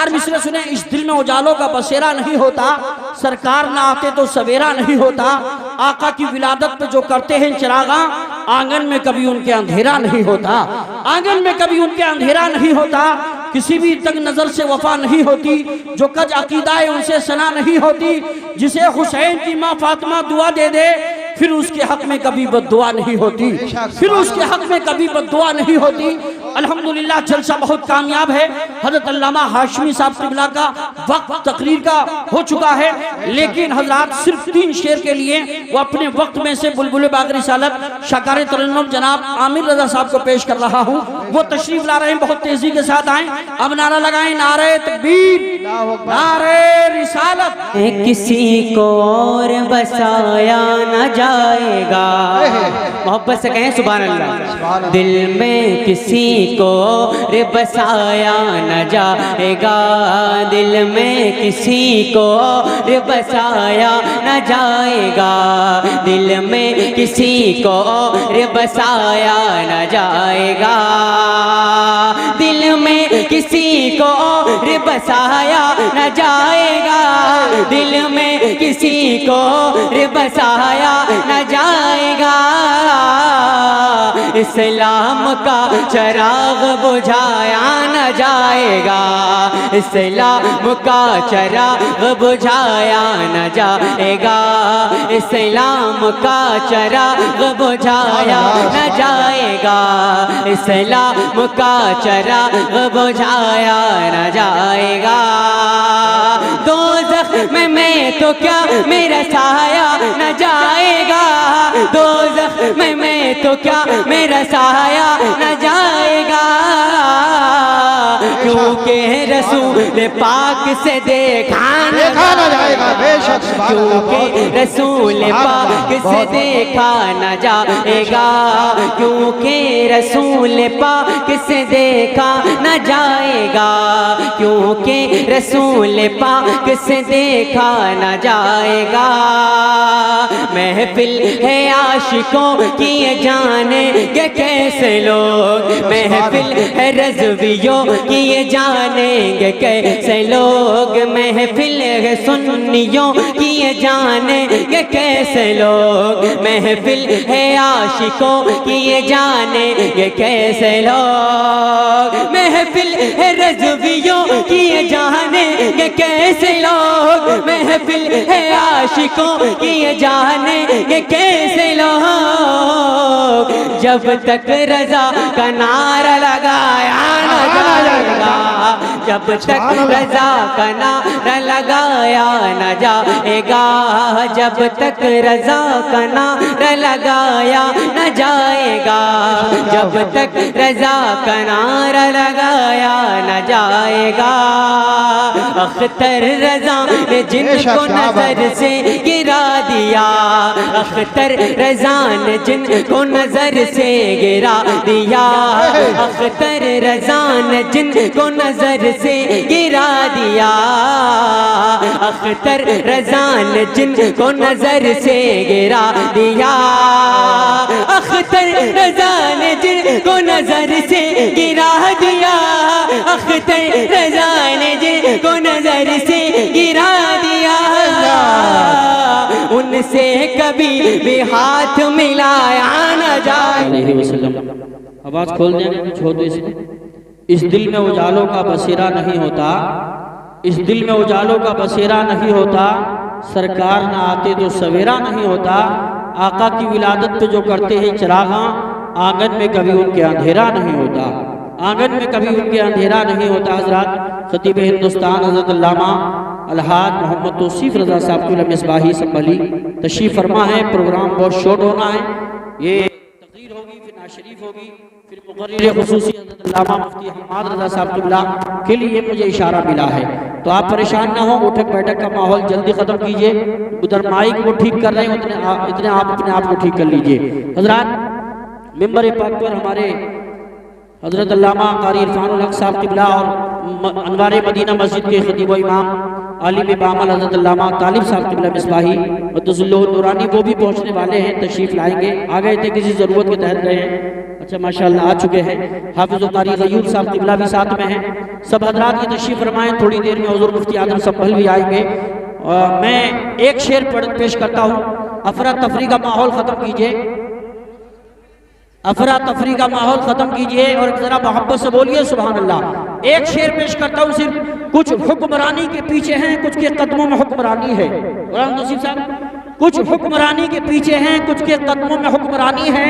चार मिसरे सुने। इस दिल में उजालों का बसेरा नहीं होता, सरकार ना आते तो सवेरा नहीं होता। आका की विलादत पे जो करते हैं चिरागा, आंगन में कभी उनके अंधेरा नहीं होता। आंगन में कभी उनके अंधेरा नहीं होता। किसी भी तंग नजर से वफा नहीं होती, जो कज अकीदा है उनसे सना नहीं होती। जिसे हुसैन की माँ फातिमा दुआ दे दे, फिर उसके हक में कभी बद्दुआ नहीं होती, फिर उसके हक में कभी बद्दुआ नहीं होती। अल्हम्दुलिल्लाह जलसा बहुत कामयाब है। हजरत अल्लामा हाशमी साहब क़िबला का वक्त तकरीर का हो चुका है, लेकिन हजरात सिर्फ 3 शेर के लिए वो अपने वक्त में से बुलबुल बाग़ रिसालत शाकार तरन्नुम जनाब आमिर रजा साहब को पेश कर रहा हूँ। वो तशरीफ ला रहे हैं, बहुत तेजी के साथ आए। अब नारा लगाएं, नारे तकबीर, नारे रिसालत। किसी को और बसाया न जाएगा, मोहब्बत से कहें सुभान अल्लाह। दिल में किसी को रे बसाया न जाएगा, दिल में किसी को रे बसाया न जाएगा, दिल में किसी को रे बसाया न जाएगा, दिल में किसी को रे बसाया न जाएगा, दिल में किसी को रे बसाया न जाएगा। इस्लाम का चिराग बुझाया न जाएगा, इस्लाम का चिराग बुझाया न जाएगा, इस्लाम का चिराग बुझाया न जाएगा, इस्लाम का चिराग बुझाया न जाएगा। दोज़ख में मैं तो क्या मेरा साया न जाएगा, दोज़ख में मैं तो क्या मेरा साया न जाएगा, क्योंकि रसूल पाक से देखा न जाएगा, बेशक क्योंकि रसूल पाक से देखा न जाएगा, क्योंकि रसूल पाक से देखा न जाएगा, क्योंकि रसूल पाक से देखा न जाएगा। महफिल है आशिकों की ये जानेंगे कैसे लोग, महफिल है रज़वियों की ये जानेंगे कैसे लोग, महफिल है सुन्नियों की ये जानेंगे कैसे लोग, महफिल है आशिकों की ये जानेंगे कैसे लोग, महफिल है रज़वियों की ये जानेंगे कैसे लोग, महफिल है आशिकों की ये जानेंगे कैसे लोग। जब तक रजा का नारा लगाया न जाएगा, जब तक रजा का नारा लगाया न जाएगा, जब तक रजा का नारा लगाया न जाएगा, जब तक रजा का नारा लगाया न जाएगा। अख्तर रजा ने जिनको नजर से गिरा दिया, अख्तर रजा ने जिनको नजर से गिरा दिया, अख्तर रजा ने जिनको नजर से गिरा दिया, अख्तर रजा ने जिनको नजर से गिरा दिया, अख्तर रजा ने जिनको नजर से गिरा दिया, अख्तर रजा ने जिनको नजर से गिरा दिया, उनसे कभी भी हाथ मिलाया न जाए। आवाज खोल दें, छोड़ दो इसे। इस दिल में उजालों का बसेरा नहीं होता, इस दिल में उजालों का बसेरा नहीं होता, सरकार ना आते तो सवेरा नहीं होता। आका की विलादत पे जो करते हैं चिरागा, आंगन में कभी उनके अंधेरा नहीं होता, आंगन में कभी उनके अंधेरा नहीं होता। हजरत खतीब हिंदुस्तान हजरत अल्लामा अलहाज मोहम्मद तौसीफ रजा साहब की मिसबाही संभली तशरीफ फरमा है। प्रोग्राम बहुत शॉर्ट होना है, ये तकरीर होगी, फिर नाशरीफ होगी, फिर मुक़र्रिर खुसूसी हजरत अल्लामा मुफ्ती हम्माद रजा साहब क़िबला के लिए मुझे इशारा मिला है। तो आप परेशान ना हो, उठक बैठक का माहौल जल्दी ख़त्म कीजिए। उधर माइक को ठीक कर रहे हैं, इतने आप अपने आप को ठीक कर लीजिए। हजरात मिंबर पाक पर हमारे हजरत अल्लामा कारी इरफानुल हक साहब क़िबला और अनवार मदीना मस्जिद के खतीब व इमाम आलिम बामल हजरत अल्लामा तालिब साहब क़िबला मिसबाही मद्दसुल्लाह नूरानी वो भी पहुँचने वाले हैं, तशरीफ़ लाएंगे। आ गए थे, किसी ज़रूरत के तहत गए हैं। अच्छा माशाल्लाह आ चुके हैं। हाफिज़ कारी गयूर साहब क़िबला भी साथ में हैं। सब हजरात की तशरीफ़ फरमाएं। थोड़ी देर में हुज़ूर मुफ्ती आदम संभल भी आएंगे। मैं एक शेर पेश करता हूँ। अफरा तफरी का माहौल ख़त्म कीजिए, अफरा तफरी का माहौल ख़त्म कीजिए और ज़रा मोहब्बत से बोलिए सुभान अल्लाह। एक शेर पेश करता हूँ। सिर्फ कुछ हुक्मरानी के पीछे हैं, कुछ के कदमों में हुक्मरानी है। साहब, कुछ हुक्मरानी के पीछे हैं, कुछ के कदमों में हुक्मरानी है।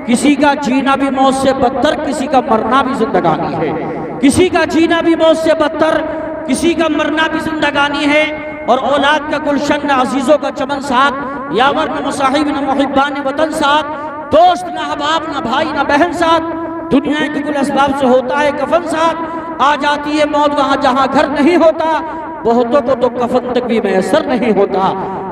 किसी का जीना भी मौत से बदतर, किसी का मरना भी जिंदगानी है। किसी का जीना भी मौत से बदतर, किसी का मरना भी जिंदगानी है। और औलाद का गुलशन न अजीजों का चमन साथ, यावर न मुसाहिब न मुहिब्बान वतन साथ, दोस्त न अहबाब न भाई न बहन साथ, दुनिया के कुल असबाब से होता है कफन साथ। आ जाती है मौत वहाँ जहाँ घर नहीं होता, बहुतों को तो कफन तक भी मैसर नहीं होता।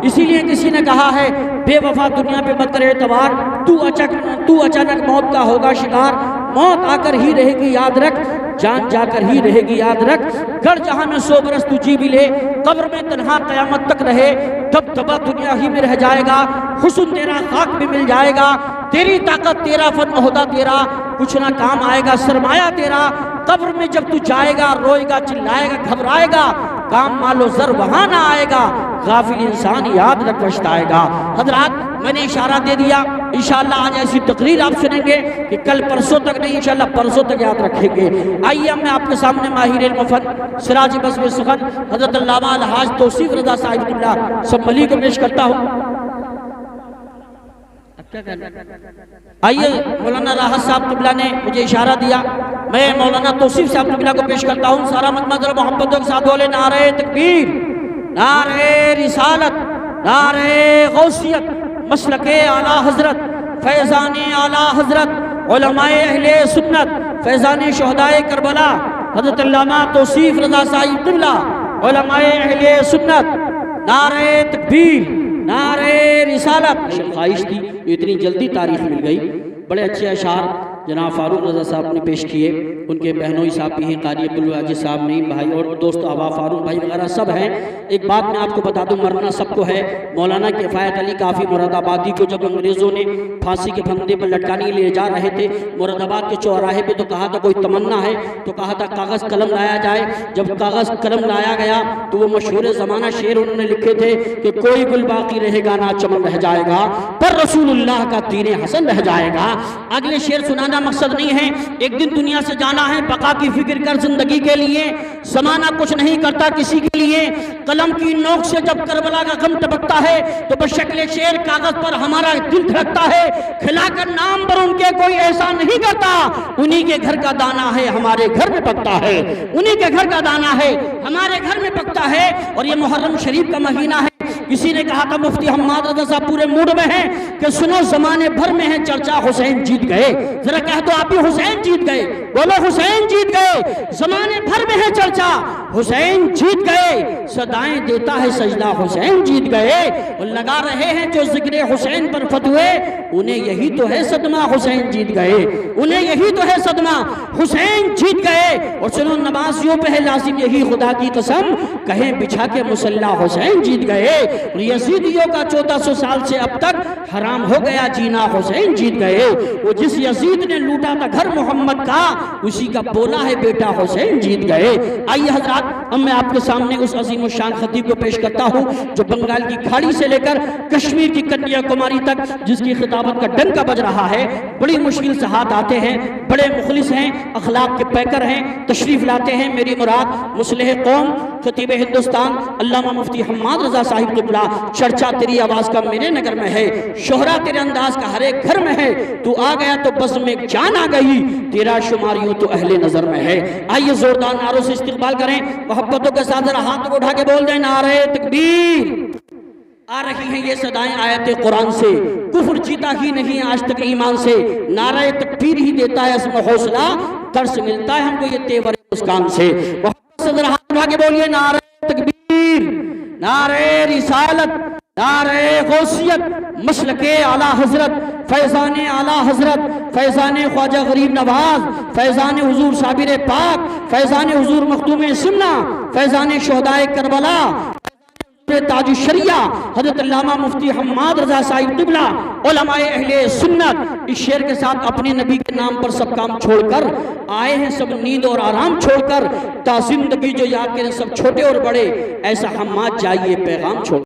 इसीलिए किसी ने कहा है बेवफा दुनिया पे मत करे एतबार, तू अचानक मौत का होगा शिकार। मौत आकर ही रहेगी याद रख, जान जाकर ही रहेगी याद रख। घर जहां में 100 बरस तू जी भी ले, कब्र में तन्हा कयामत तक रहे, तब दबा दुनिया ही में रह जाएगा। हुस्न तेरा खाक में मिल जाएगा, तेरी ताकत तेरा फन ओहदा तेरा, कुछ ना काम आएगा सरमाया तेरा। कब्र में जब तू जाएगा, रोएगा चिल्लाएगा घबराएगा, काम मालो जर वहां ना आएगा, गाफिल इंसान याद रख पछताएगा। हजरात मैंने इशारा दे दिया, इंशाअल्लाह आज ऐसी तकरीर आप सुनेंगे कि कल परसों तक नहीं, इंशाअल्लाह परसों तक याद रखेंगे। आइए मैं आपके सामने माहिर मुफत सिराज बस में सुखन हजरत अल्लामा अलहाज तौसीफ रज़ा साहिब संभली को पेश करता हूँ। आइए मौलाना राहत साहब क़िबला ने मुझे इशारा दिया, मैं मौलाना तौसीफ साहब क़िबला को पेश करता हूँ। सारा मजमा मोहब्बतों के साथ बोले नारे तकबीर, नारे रिसालत, नारे गौसियत, मसलके आला हजरत, फैज़ाने आला हजरत, उलमाए अहले सुन्नत, फैज़ाने शहदाए करबला, हजरत अल्लामा तौसीफ रज़ा साहिब क़िबला, उलमाए अहले सुन्नत, नारे तकबीर, नारे रिसालत। ख्वाहिश थी इतनी जल्दी तारीख मिल गई। बड़े अच्छे अशार जनाब फारूक रज़ा साहब ने पेश किए, उनके बहनोई साहब भी हैं, कारी अब्दुल वाजिद साहब नहीं भाई और दोस्त अबा फारूक भाई वगैरह सब हैं। एक बात मैं आपको बता दूं, मरना सबको है। मौलाना किफ़ायत अली काफ़ी मुरादाबादी को जब अंग्रेज़ों ने फांसी के फंदे पर लटकाने ले जा रहे थे मुरादाबाद के चौराहे पे, तो कहा था कोई तमन्ना है, तो कहा था कागज़ कलम लाया जाए। जब कागज़ कलम लाया गया तो वो मशहूर ज़माना शेर उन्होंने लिखे थे कि कोई गुल बाकी रहेगा ना चमन रह जाएगा, पर रसूलुल्लाह का दीन हसन रह जाएगा। अगले शेर सुनाना मकसद नहीं है, एक दिन दुनिया से जाना है, बका की फिक्र कर जिंदगी के लिए, समाना कुछ नहीं करता किसी के लिए। कलम की नोक से जब करबला का गम टपकता है तो बशक्ल शेर कागज पर हमारा दिल धड़कता है। खिलाकर नाम पर उनके कोई ऐसा नहीं करता, उन्हीं के घर का दाना है हमारे घर में पकता है, उन्हीं के घर का दाना है हमारे घर में पकता है। और ये मुहर्रम शरीफ का महीना है। किसी ने कहा था मुफ्ती हम्माद रज़ा साहब पूरे मूड में हैं कि सुनो जमाने भर में है चर्चा हुसैन जीत गए। जरा कह दो आप भी हुसैन जीत गए, बोलो हुसैन जीत गए। जमाने भर में है चर्चा हुसैन जीत गए, सदाएं देता है सजदा हुसैन जीत गए। और लगा रहे हैं जो जिक्र हुसैन पर फतवे, उन्हें यही तो है सदमा हुसैन जीत गए, उन्हें यही तो है सदमा हुसैन जीत गए। और सुनो नमाजियों पे है लाजिम यही खुदा की कसम, कहें बिछा के मुसल्ला हुसैन जीत गए। यजीदियों का 1400 साल से अब तक हराम हो गया जीना हुसैन जीत गए। वो जिस यजीद ने लूटा था घर मोहम्मद का, उसी का बोला है बेटा हुसैन जीत गए। आइए हजरात अब मैं आपके सामने उस अजीम शान खतीब को पेश करता हूँ जो बंगाल की खाड़ी से लेकर कश्मीर की कन्याकुमारी तक जिसकी खिताबत का डंका बज रहा है। बड़ी मुश्किल से हाथ आते हैं, बड़े मुखलिस हैं, अखलाक के पैकर हैं, तशरीफ लाते हैं। मेरी मुराद मुस्लिह कौम खतीब हिंदुस्तान अल्लामा मुफ्ती हम्माद रज़ा साहिब क़िबला, चर्चा तेरी आवाज़ का मेरे नगर में है, शोहरा तेरे अंदाज का हर एक घर में है। तू आ गया तो बस में जान आ गई, तेरा शुमारियों तो अहले नजर में है। आइए जोरदार नारों से इस्तिक़बाल करें, मोहब्बतों के साथ जरा हाथ को उठा के बोल दें नारे तकबीर। आ रही हैं ये सदाएं आयत कुरान से, कुफ्र जीता ही नहीं आज तक ईमान से, नारे तकबीर ही देता है इसमें हौसला, दर्स मिलता है हमको ये तेवर मुस्कान से। मोहब्बत से जरा हाथ उठा के बोलिए नारे तकबीर, नारे रिसालत, नारे गौसियत, मसलके आला हजरत, फैज़ाने आला हजरत, फैज़ाने ख्वाजा गरीब नवाज, फैज़ाने हुजूर साबिर पाक, फैज़ाने हुजूर मखदूम सिमना, फैज़ाने शोहदाए करबला, ताजुशरिया हजरत अल्लामा मुफ्ती हम्माद रजा साहिब क़िबला उलमाए अहले सुन्नत इस शेर के साथ अपने नबी के नाम पर सब काम छोड़कर आए हैं, सब नींद और आराम छोड़कर, ता जिंदगी जो याद करें सब छोटे और बड़े, ऐसा हम्माद जाइए पैगाम छोड़।